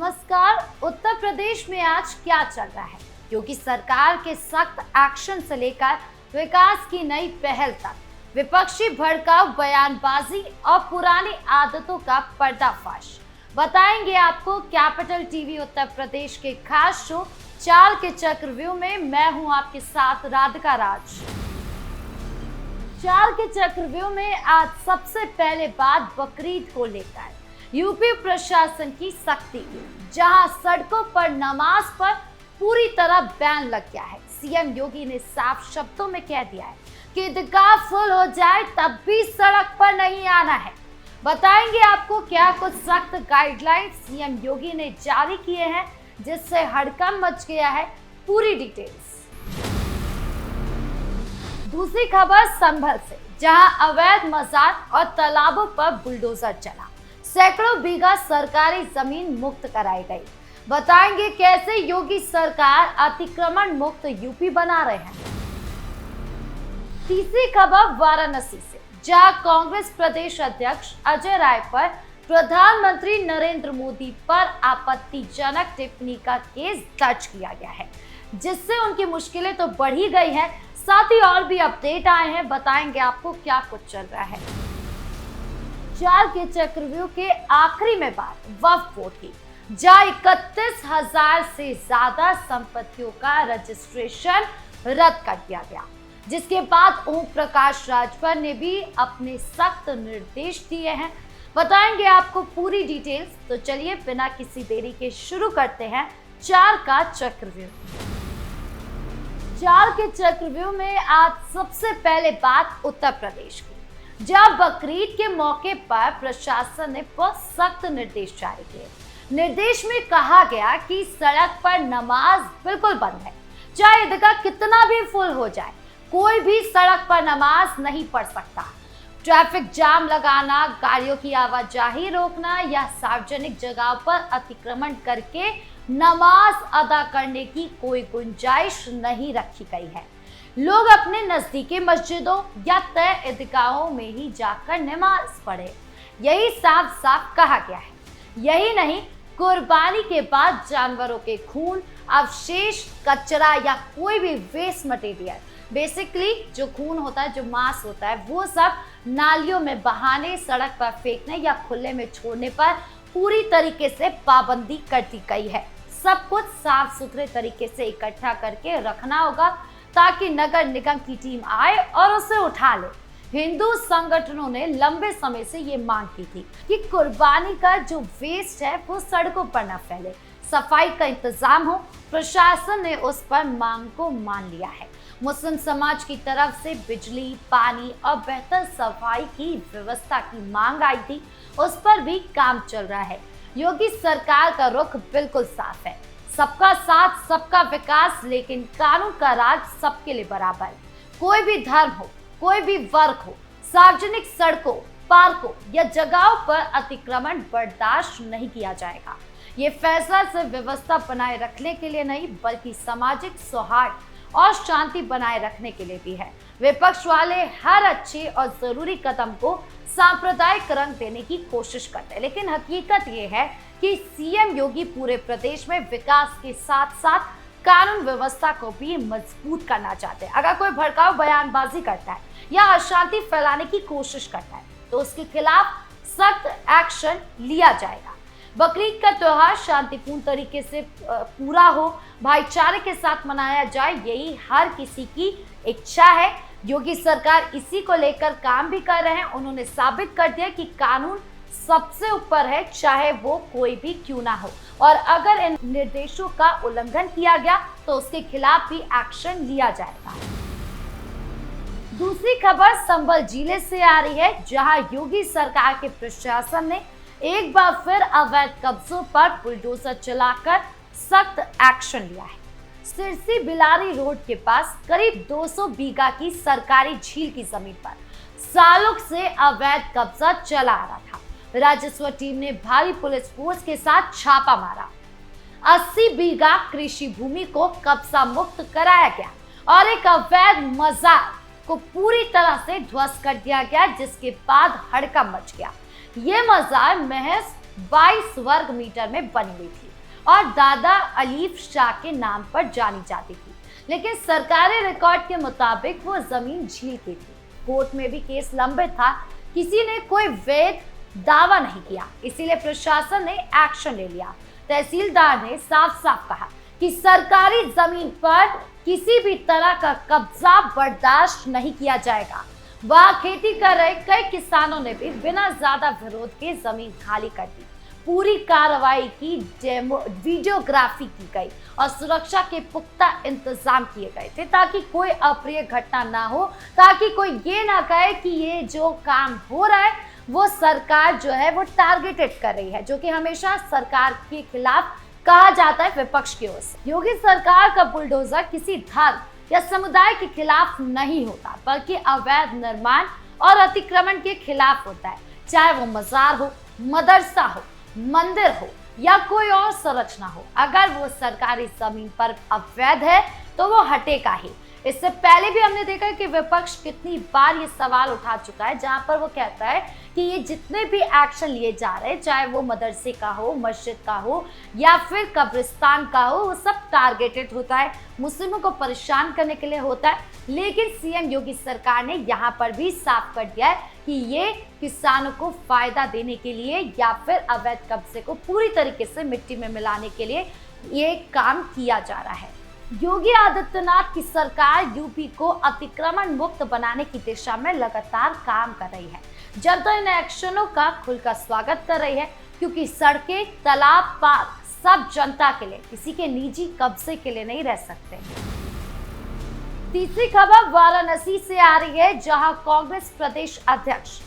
नमस्कार। उत्तर प्रदेश में आज क्या चल रहा है? योगी सरकार के सख्त एक्शन से लेकर विकास की नई पहल तक, विपक्षी भड़काऊ बयानबाजी और पुरानी आदतों का पर्दाफाश बताएंगे आपको कैपिटल टीवी उत्तर प्रदेश के खास शो चाल के चक्रव्यूह में। मैं हूं आपके साथ राधिका राज। चाल के चक्रव्यूह में आज सबसे पहले बात बकरीद को लेकर यूपी प्रशासन की सख्ती की, जहां सड़कों पर नमाज पर पूरी तरह बैन लग गया है। सीएम योगी ने साफ शब्दों में कह दिया है कि ईदगाह फुल हो जाए तब भी सड़क पर नहीं आना है। बताएंगे आपको क्या कुछ सख्त गाइडलाइंस सीएम योगी ने जारी किए हैं जिससे हड़कंप मच गया है। पूरी डिटेल्स। दूसरी खबर संभल से, जहां अवैध मजार और तालाबों पर बुलडोजर चला, सैकड़ों बीघा सरकारी जमीन मुक्त कराई गई। बताएंगे कैसे योगी सरकार अतिक्रमण मुक्त यूपी बना रहे हैं। तीसरी खबर वाराणसी से, जहां कांग्रेस प्रदेश अध्यक्ष अजय राय पर प्रधानमंत्री नरेंद्र मोदी पर आपत्तिजनक टिप्पणी का केस दर्ज किया गया है, जिससे उनकी मुश्किलें तो बढ़ ही गई हैं, साथ ही और भी अपडेट आए हैं। बताएंगे आपको क्या कुछ चल रहा है। चाल के चक्रव्यूह के आखिरी में बात वक्फ बोर्ड की, जहां 31,000 से ज्यादा संपत्तियों का रजिस्ट्रेशन रद्द कर दिया गया, जिसके बाद ओम प्रकाश राजभर ने भी अपने सख्त निर्देश दिए हैं। बताएंगे आपको पूरी डिटेल्स। तो चलिए बिना किसी देरी के शुरू करते हैं चाल का चक्रव्यूह। चाल के चक्रव्यूह में आज सबसे पहले बात उत्तर प्रदेश की, जब बकरीद के मौके पर प्रशासन ने बहुत सख्त निर्देश जारी किए। निर्देश में कहा गया कि सड़क पर नमाज बिल्कुल बंद है, चाहे ईदगाह कितना भी फुल हो जाए, कोई भी सड़क पर नमाज नहीं पढ़ सकता। ट्रैफिक जाम लगाना, गाड़ियों की आवाजाही रोकना या सार्वजनिक जगह पर अतिक्रमण करके नमाज अदा करने की कोई गुंजाइश नहीं रखी गई है। लोग अपने नजदीकी मस्जिदों या तय ईदगाहों में ही जाकर नमाज पढ़े, यही साफ साफ कहा गया है। यही नहीं, कुर्बानी के बाद जानवरों के खून, अवशेष, कचरा या कोई भी वेस्ट मटेरियल, बेसिकली जो खून होता है, जो मांस होता है, वो सब नालियों में बहाने, सड़क पर फेंकने या खुले में छोड़ने पर पूरी तरीके से पाबंदी कर दी गई है। सब कुछ साफ सुथरे तरीके से इकट्ठा करके रखना होगा ताकि नगर निगम की टीम आए और उसे उठा ले। हिंदू संगठनों ने लंबे समय से ये मांग की थी कि कुर्बानी का जो वेस्ट है वो सड़कों पर न फैले, सफाई का इंतजाम हो। प्रशासन ने उस पर मांग को मान लिया है। मुस्लिम समाज की तरफ से बिजली, पानी और बेहतर सफाई की व्यवस्था की मांग आई थी, उस पर भी काम चल रहा है। योगी सरकार का रुख बिल्कुल साफ है, सबका साथ सबका विकास, लेकिन कानून का राज सबके लिए बराबर। कोई भी धर्म हो, कोई भी वर्ग हो, सार्वजनिक सड़कों, पार्कों या जगहों पर अतिक्रमण बर्दाश्त नहीं किया जाएगा। ये फैसला सिर्फ व्यवस्था बनाए रखने के लिए नहीं, बल्कि सामाजिक सौहार्द और शांति बनाए रखने के लिए भी है। विपक्ष वाले हर अच्छे और जरूरी कदम को सांप्रदायिक रंग देने की कोशिश करते हैं, लेकिन हकीकत ये है कि सीएम योगी पूरे प्रदेश में विकास के साथ साथ कानून व्यवस्था को भी मजबूत करना चाहते हैं। अगर कोई भड़काऊ बयानबाजी करता है या अशांति फैलाने की कोशिश करता है तो उसके खिलाफ सख्त एक्शन लिया जाएगा। बकरीद का त्योहार शांतिपूर्ण तरीके से पूरा हो, भाईचारे के साथ मनाया जाए, यही हर किसी की इच्छा है। योगी सरकार इसी को लेकर काम भी कर रहे हैं। उन्होंने साबित कर दिया कि कानून सबसे ऊपर है, चाहे वो कोई भी क्यों ना हो, और अगर इन निर्देशों का उल्लंघन किया गया तो उसके खिलाफ भी एक्शन लिया जाएगा। दूसरी खबर संभल जिले से आ रही है, जहां योगी सरकार के प्रशासन ने एक बार फिर अवैध कब्जों पर बुलडोजर चलाकर सख्त एक्शन लिया है। सिरसी बिलारी रोड के पास करीब 200 बीघा की सरकारी झील की जमीन पर सालों से अवैध कब्जा चला आ रहा था। राजस्व टीम ने भारी पुलिस फोर्स के साथ छापा मारा। 80 बीघा कृषि भूमि को कब्जा मुक्त कराया गया और एक अवैध मजार को पूरी तरह से ध्वस्त कर दिया गया, जिसके बाद हड़कंप मच गया। ये मजार महज 22 वर्ग मीटर में बनी हुई थी। और दादा अलीफ शाह के नाम पर जानी जाती थी, लेकिन सरकारी रिकॉर्ड के मुताबिक वो जमीन झील की थी। कोर्ट में भी केस लंबित था, किसी ने कोई वैध दावा नहीं किया, इसीलिए प्रशासन ने एक्शन ले लिया। तहसीलदार ने साफ साफ कहा कि सरकारी जमीन पर किसी भी तरह का कब्जा बर्दाश्त नहीं किया जाएगा। वहां खेती कर रहे कई किसानों ने भी बिना ज्यादा विरोध के जमीन खाली कर दी। पूरी कार्रवाई की वीडियोग्राफी की गई और सुरक्षा के पुख्ता इंतजाम किए गए थे ताकि कोई अप्रिय घटना ना हो, ताकि कोई ये ना कहे कि ये जो काम हो रहा है वो सरकार जो है वो टारगेटेड कर रही है, जो कि हमेशा सरकार के खिलाफ कहा जाता है विपक्ष की ओर से। योगी सरकार का बुलडोजर किसी धर्म या समुदाय के खिलाफ नहीं होता, बल्कि अवैध निर्माण और अतिक्रमण के खिलाफ होता है, चाहे वो मजार हो, मदरसा हो, मंदिर हो या कोई और संरचना हो। अगर वो सरकारी जमीन पर अवैध है तो वो हटेगा ही। इससे पहले भी हमने देखा है कि विपक्ष कितनी बार ये सवाल उठा चुका है, जहां पर वो कहता है कि ये जितने भी एक्शन लिए जा रहे हैं, चाहे वो मदरसे का हो, मस्जिद का हो या फिर कब्रिस्तान का हो, वो सब टारगेटेड होता है, मुस्लिमों को परेशान करने के लिए होता है। लेकिन सीएम योगी सरकार ने यहाँ पर भी साफ कर दिया है कि ये किसानों को फायदा देने के लिए या फिर अवैध कब्जे को पूरी तरीके से मिट्टी में मिलाने के लिए ये काम किया जा रहा है। योगी आदित्यनाथ की सरकार यूपी को अतिक्रमण मुक्त बनाने की दिशा में लगातार काम कर रही है। जनता इन एक्शनों का खुलकर स्वागत कर रही है, क्योंकि सड़कें, तालाब, पार्क सब जनता के लिए, किसी के निजी कब्जे के लिए नहीं रह सकते। तीसरी खबर वाराणसी से आ रही है, जहां कांग्रेस प्रदेश अध्यक्ष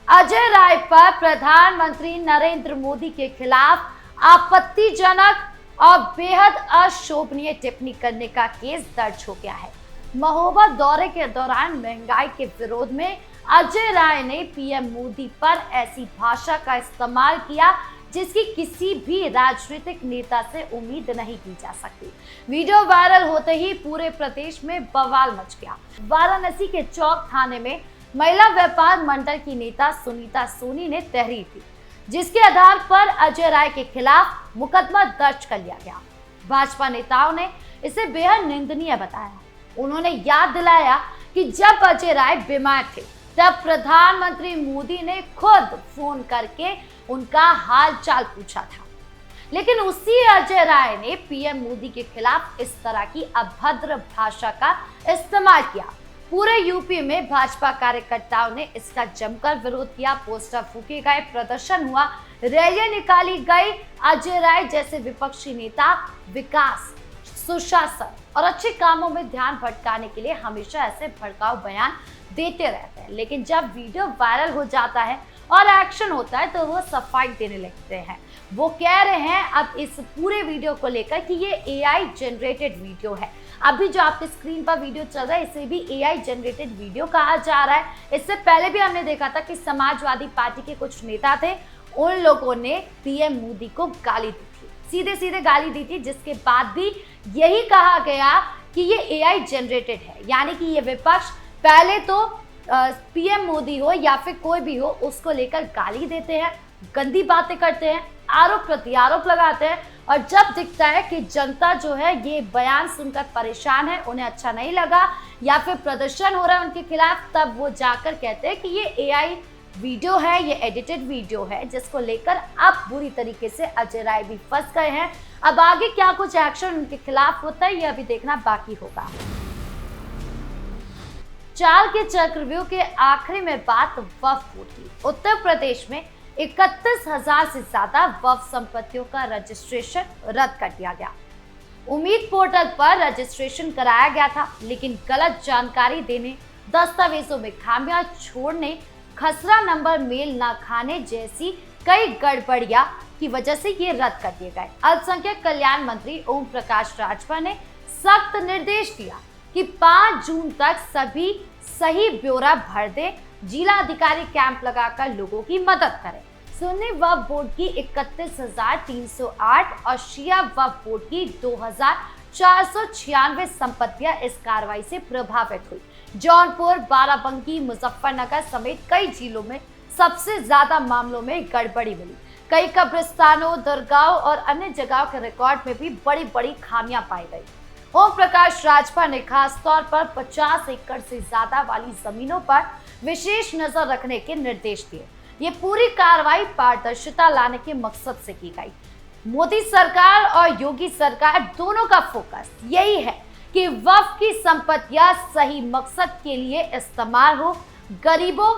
अजय राय पर प्रधानमंत्री नरेंद्र मोदी के खिलाफ आपत्तिजनक और बेहद अशोभनीय टिप्पणी करने का केस दर्ज हो गया है। महोबा दौरे के दौरान महंगाई के विरोध में अजय राय ने पीएम मोदी पर ऐसी भाषा का इस्तेमाल किया जिसकी किसी भी राजनीतिक नेता से उम्मीद नहीं की जा सकती। वीडियो वायरल होते ही पूरे प्रदेश में बवाल मच गया। वाराणसी के चौक थाने में महिला व्यापार मंडल की नेता सुनीता सोनी ने तहरीर दी, जिसके आधार पर अजय राय के खिलाफ मुकदमा दर्ज कर लिया गया। भाजपा नेताओं ने इसे बेहद निंदनीय बताया। उन्होंने याद दिलाया कि जब अजय राय बीमार थे तब प्रधानमंत्री मोदी ने खुद फोन करके उनका हाल चाल पूछा था, लेकिन उसी अजय राय ने पीएम मोदी के खिलाफ इस तरह की अभद्र भाषा का इस्तेमाल किया। पूरे यूपी में भाजपा कार्यकर्ताओं ने इसका जमकर विरोध किया, पोस्टर फूके गए, प्रदर्शन हुआ, रैलियां निकाली गई। अजय राय जैसे विपक्षी नेता विकास, सुशासन और अच्छे कामों में ध्यान भटकाने के लिए हमेशा ऐसे भड़काऊ बयान देते रहते हैं, लेकिन जब वीडियो वायरल हो जाता है और एक्शन होता है तो वो सफाई देने लगते हैं। वो कह रहे हैं अब इस पूरे वीडियो को लेकर कि ये एआई जनरेटेड वीडियो है। अभी जो आपके स्क्रीन पर वीडियो चल रहा है इसे भी एआई जनरेटेड वीडियो कहा जा रहा है। इससे पहले भी हमने देखा था कि समाजवादी पार्टी के कुछ नेता थे, उन लोगों ने पीएम मोदी को गाली दी थी, सीधे सीधे गाली दी थी, जिसके बाद भी यही कहा गया कि ये एआई जनरेटेड है। यानी कि ये विपक्ष पहले तो पीएम मोदी हो या फिर कोई भी हो उसको लेकर गाली देते हैं, गंदी बातें करते हैं, आरोप प्रत्यारोप लगाते हैं, और जब दिखता है कि जनता जो है ये बयान सुनकर परेशान है, उन्हें अच्छा नहीं लगा या फिर प्रदर्शन हो रहा है उनके खिलाफ, तब वो जाकर कहते हैं कि ये एआई वीडियो है, ये एडिटेड वीडियो है, जिसको लेकर अब बुरी तरीके से अजय राय भी फंस गए हैं। अब आगे क्या कुछ एक्शन उनके खिलाफ होता है ये अभी देखना बाकी होगा। चाल के चक्रव्यूह के आखिरी में बात वक्फ की। उत्तर प्रदेश में 31,000 से ज्यादा वक्फ संपत्तियों का रजिस्ट्रेशन रद्द कर दिया गया। उम्मीद पोर्टल पर रजिस्ट्रेशन कराया गया था, लेकिन गलत जानकारी देने, दस्तावेजों में खामियां छोड़ने, खसरा नंबर मेल न खाने जैसी कई गड़बड़ियां की वजह से ये रद्द कर दिए गए। अल्पसंख्यक कल्याण मंत्री ओम प्रकाश राजभर ने सख्त निर्देश दिया कि 5 जून तक सभी सही ब्यौरा भर दें, जिला अधिकारी कैंप लगाकर लोगों की मदद करें। सुन्नी वक्फ बोर्ड की 31,308 और शिया वक्फ बोर्ड की 2,496 संपत्तियां इस कार्रवाई से प्रभावित हुई। जौनपुर, बाराबंकी, मुजफ्फरनगर समेत कई जिलों में सबसे ज्यादा मामलों में गड़बड़ी मिली। कई कब्रिस्तानों, दरगाहों और अन्य जगहों के रिकॉर्ड में भी बड़ी बड़ी खामियां पाई गई। ओम प्रकाश राजभर ने खास तौर पर 50 एकड़ से ज्यादा वाली जमीनों पर विशेष नजर रखने के निर्देश दिए। ये पूरी कार्रवाई पारदर्शिता लाने के मकसद से की गई। मोदी सरकार और योगी सरकार दोनों का फोकस यही है कि वक्फ की संपत्तियां सही मकसद के लिए इस्तेमाल हो, गरीबों,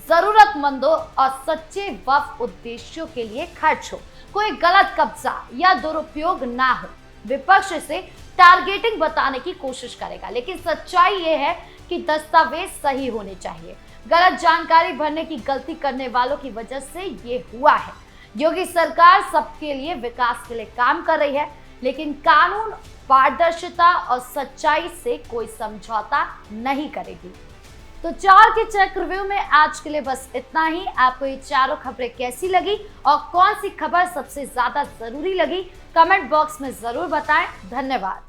जरूरतमंदों और सच्चे वक्फ उद्देश्यों के लिए खर्च हो, कोई गलत कब्जा या दुरुपयोग ना हो। विपक्ष इसे टारगेटिंग बताने की कोशिश करेगा, लेकिन सच्चाई ये है कि दस्तावेज सही होने चाहिए। गलत जानकारी भरने की गलती करने वालों की वजह से ये हुआ है। योगी सरकार सबके लिए, विकास के लिए काम कर रही है, लेकिन कानून, पारदर्शिता और सच्चाई से कोई समझौता नहीं करेगी। तो 4 के चेक रिव्यू में आज के लिए बस इतना ही। आपको ये चारों खबरें कैसी लगी और कौन सी खबर सबसे ज्यादा जरूरी लगी, कमेंट बॉक्स में जरूर बताएं। धन्यवाद।